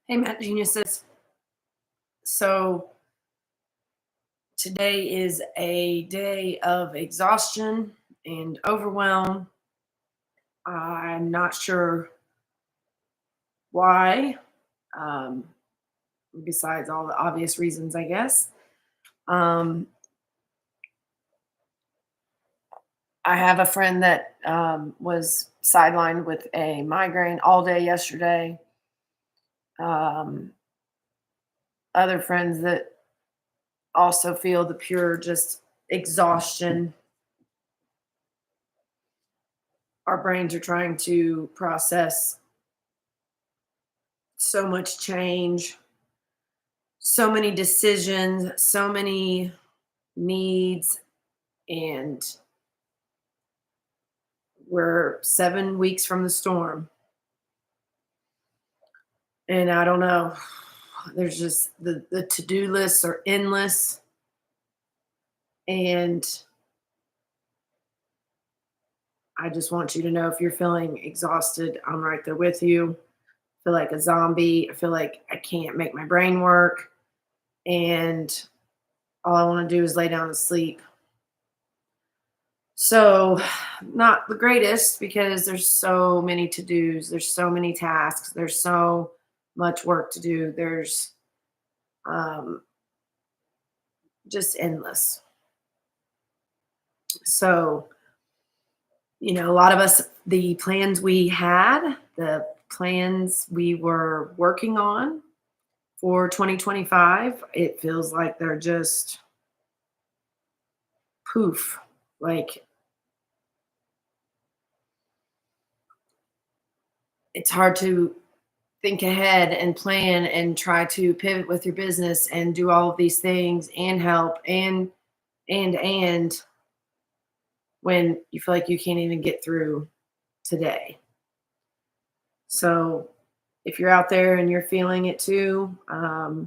Hey, Matt Geniuses. So today is a day of exhaustion and overwhelm. I'm not sure why, um, besides all the obvious reasons, I guess. Um, I have a friend that was sidelined with a migraine all day yesterday. Um, Other friends that also feel the pure just exhaustion. Our brains are trying to process so much change, so many decisions, so many needs, and we're 7 weeks from the storm. And I don't know, there's just the to-do lists are endless. And I just want you to know, if you're feeling exhausted, I'm right there with you. I feel like a zombie. I feel like I can't make my brain work. And all I want to do is lay down and sleep. So, not the greatest because there's so many to dos, there's so many tasks, there's so much work to do. There's um, just endless. So, a lot of us, the plans we had, the plans we were working on for 2025, it feels like they're just poof. Like, it's hard to think ahead and plan and try to pivot with your business and do all of these things and help and when you feel like you can't even get through today. So if you're out there and you're feeling it too, I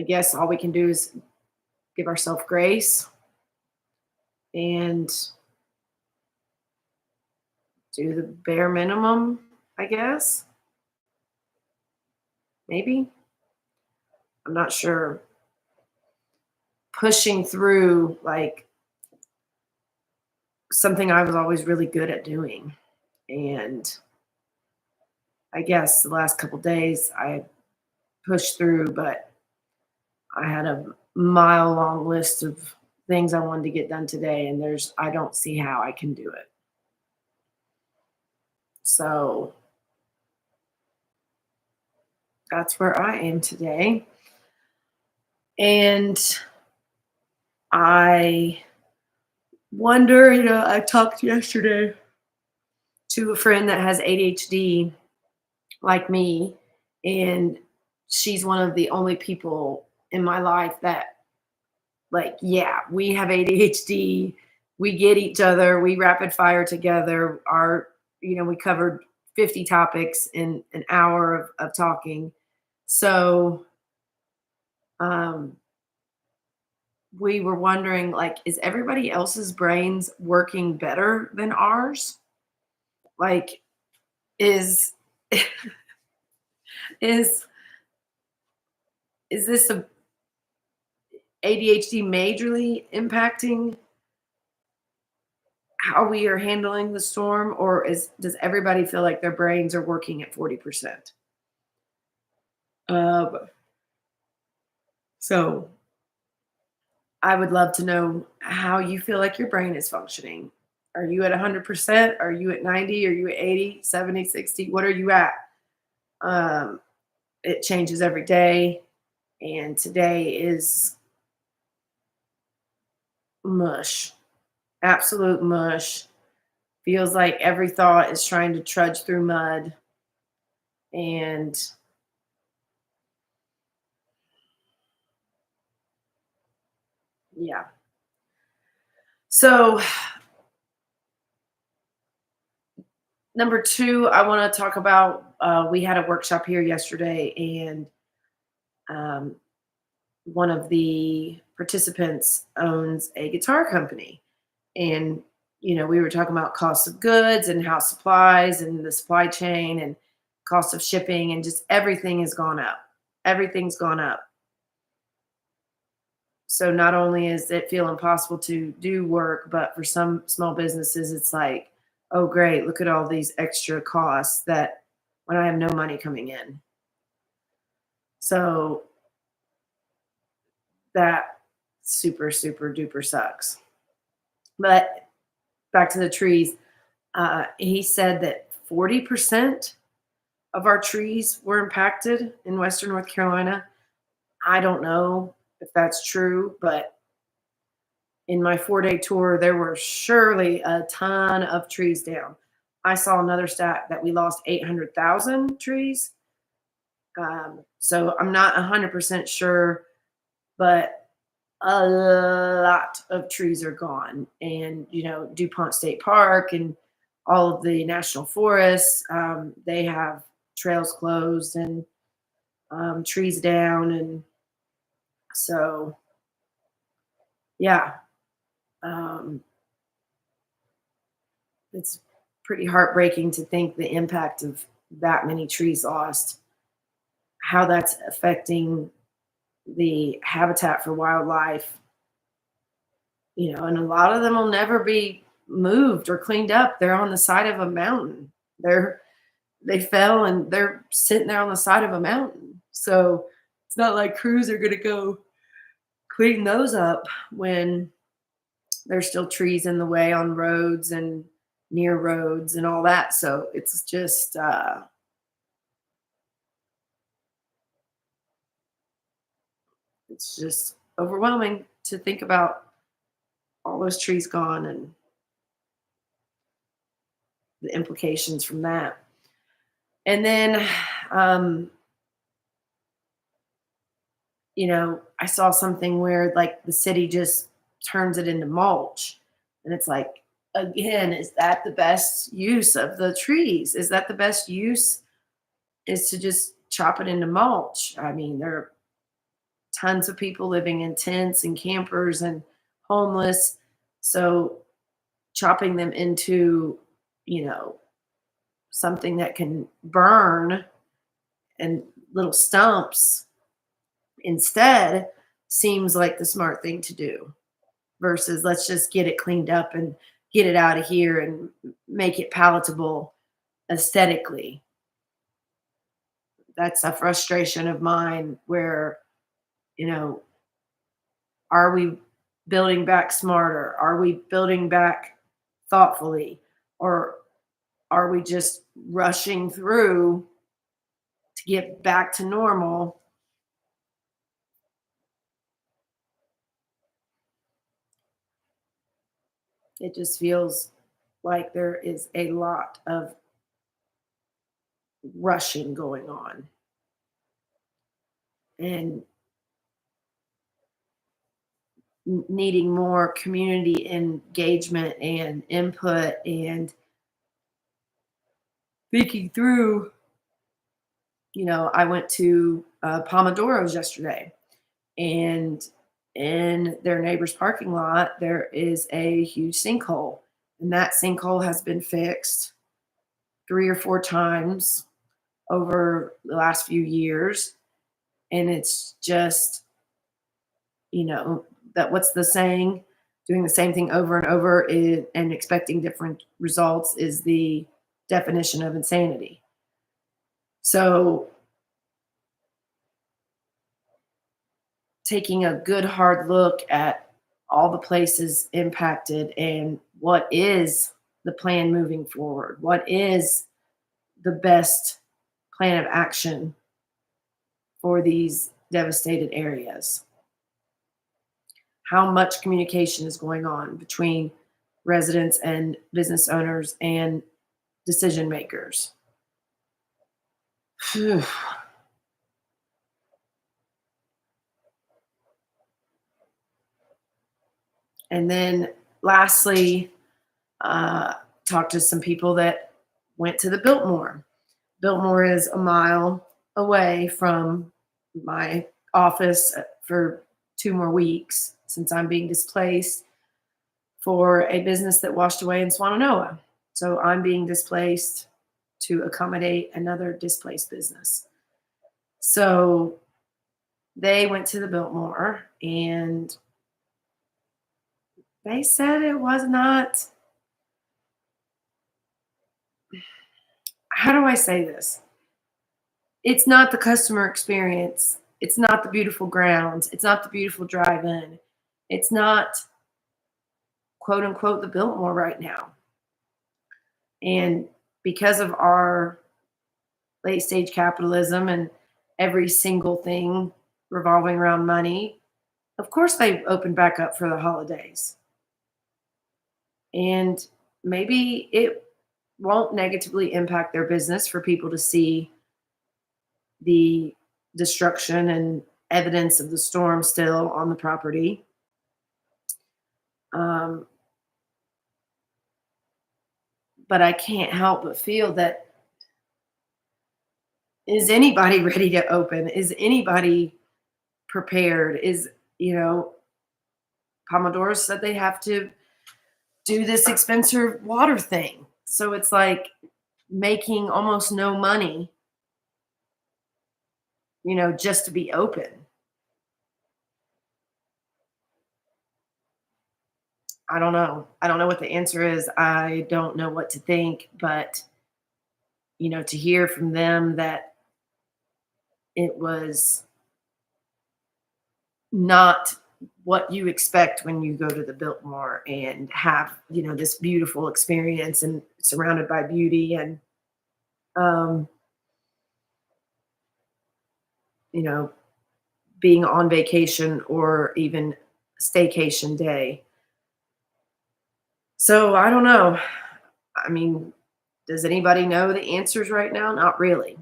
guess all we can do is give ourselves grace and do the bare minimum, I guess. Maybe. I'm not sure. Pushing through, like, something I was always really good at doing. And I guess the last couple days I pushed through, but I had a mile long list of things I wanted to get done today, and I don't see how I can do it. So that's where I am today. And I wonder, I talked yesterday to a friend that has ADHD like me, and she's one of the only people in my life that, like, yeah, we have ADHD. We get each other. We rapid fire together. We covered 50 topics in an hour of talking. So um, we were wondering, like, is everybody else's brains working better than ours? Like, is is is this a ADHD majorly impacting how we are handling the storm, or does everybody feel like their brains are working at 40%? So I would love to know how you feel like your brain is functioning. Are you at 100%? Are you at 90? Are you at 80, 70, 60? What are you at? Um, it changes every day. And today is mush, absolute mush. Feels like every thought is trying to trudge through mud. And yeah. So, number two, I want to talk about, we had a workshop here yesterday, and um, one of the participants owns a guitar company. And, we were talking about cost of goods and how supplies and the supply chain and cost of shipping, and just everything has gone up. Everything's gone up. So not only is it feel impossible to do work, but for some small businesses, it's like, oh, great, look at all these extra costs that when I have no money coming in. So that super, super duper sucks. But back to the trees, he said that 40% of our trees were impacted in Western North Carolina. I don't know if that's true, but in my 4-day tour, there were surely a ton of trees down. I saw another stat that we lost 800,000 trees. So I'm not 100% sure, but a lot of trees are gone. And, DuPont State Park and all of the national forests, they have trails closed and trees down. And so, yeah, um, it's pretty heartbreaking to think the impact of that many trees lost, how that's affecting the habitat for wildlife, and a lot of them will never be moved or cleaned up. They're on the side of a mountain. They fell and they're sitting there on the side of a mountain. So it's not like crews are going to go clean those up when there's still trees in the way on roads and near roads and all that. So it's just overwhelming to think about all those trees gone and the implications from that. And then, um, I saw something where like the city just turns it into mulch. And it's like, again, is that the best use of the trees? Is that the best use is to just chop it into mulch? I mean, there are tons of people living in tents and campers and homeless. So chopping them into, you know, something that can burn and little stumps instead seems like the smart thing to do versus let's just get it cleaned up and get it out of here and make it palatable aesthetically. That's a frustration of mine where, you know, are we building back smarter? Are we building back thoughtfully? Or are we just rushing through to get back to normal? It just feels like there is a lot of rushing going on and needing more community engagement and input and thinking through. I went to Pomodoros yesterday, and in their neighbor's parking lot, there is a huge sinkhole. And that sinkhole has been fixed 3 or 4 times over the last few years. And it's just, that what's the saying? Doing the same thing over and over and expecting different results is the definition of insanity. So, taking a good hard look at all the places impacted and what is the plan moving forward? What is the best plan of action for these devastated areas? How much communication is going on between residents and business owners and decision makers? Phew. And then lastly, uh, talked to some people that went to the Biltmore. Biltmore is a mile away from my office for 2 more weeks since I'm being displaced for a business that washed away in Swannanoa. So I'm being displaced to accommodate another displaced business. So they went to the Biltmore and they said it was not, how do I say this? It's not the customer experience. It's not the beautiful grounds. It's not the beautiful drive in. It's not quote unquote the Biltmore right now. And because of our late stage capitalism and every single thing revolving around money, of course they opened back up for the holidays. And maybe it won't negatively impact their business for people to see the destruction and evidence of the storm still on the property. Um, but I can't help but feel that, is anybody ready to open? Is anybody prepared? You know, Pomodoro said they have to do this expensive water thing. So it's like making almost no money, just to be open. I don't know. I don't know what the answer is. I don't know what to think, but to hear from them that it was not what you expect when you go to the Biltmore and have, this beautiful experience and surrounded by beauty and, um, you know, being on vacation or even staycation day. So I don't know. I mean, does anybody know the answers right now? Not really.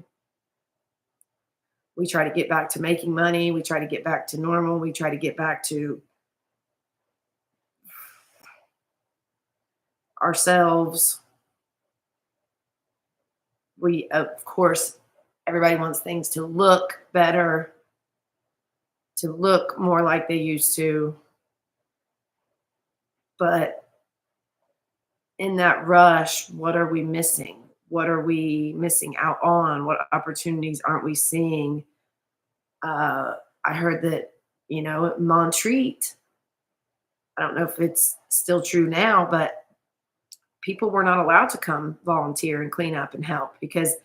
We try to get back to making money. We try to get back to normal. We try to get back to ourselves. We, of course, everybody wants things to look better, to look more like they used to. But in that rush, what are we missing? What are we missing out on? What opportunities aren't we seeing? I heard that, at Montreat, I don't know if it's still true now, but people were not allowed to come volunteer and clean up and help because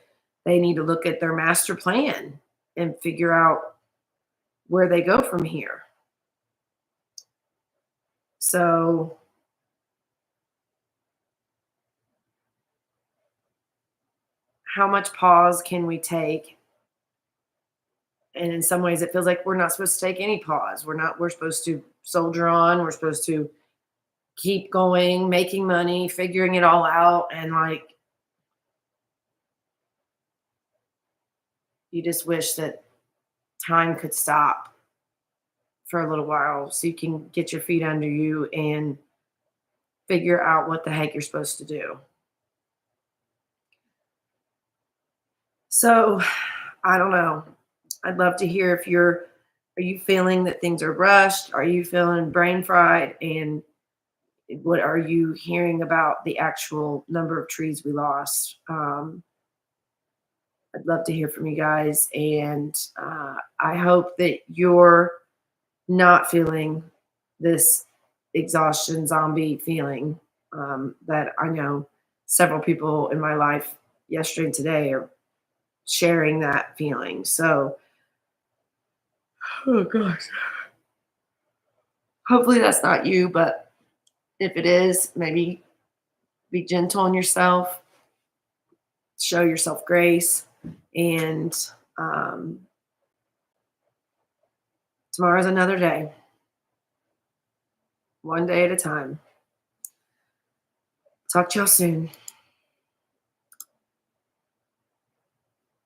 they need to look at their master plan and figure out where they go from here. So how much pause can we take? And in some ways it feels like we're not supposed to take any pause. We're supposed to soldier on. We're supposed to keep going, making money, figuring it all out. And like, you just wish that time could stop for a little while so you can get your feet under you and figure out what the heck you're supposed to do. So I don't know. I'd love to hear if are you feeling that things are rushed? Are you feeling brain fried? And what are you hearing about the actual number of trees we lost? I'd love to hear from you guys. And I hope that you're not feeling this exhaustion zombie feeling that I know several people in my life yesterday and today are sharing that feeling. So, oh gosh, hopefully that's not you, but if it is, maybe be gentle on yourself, show yourself grace, and um, tomorrow's another day, one day at a time. Talk to y'all soon.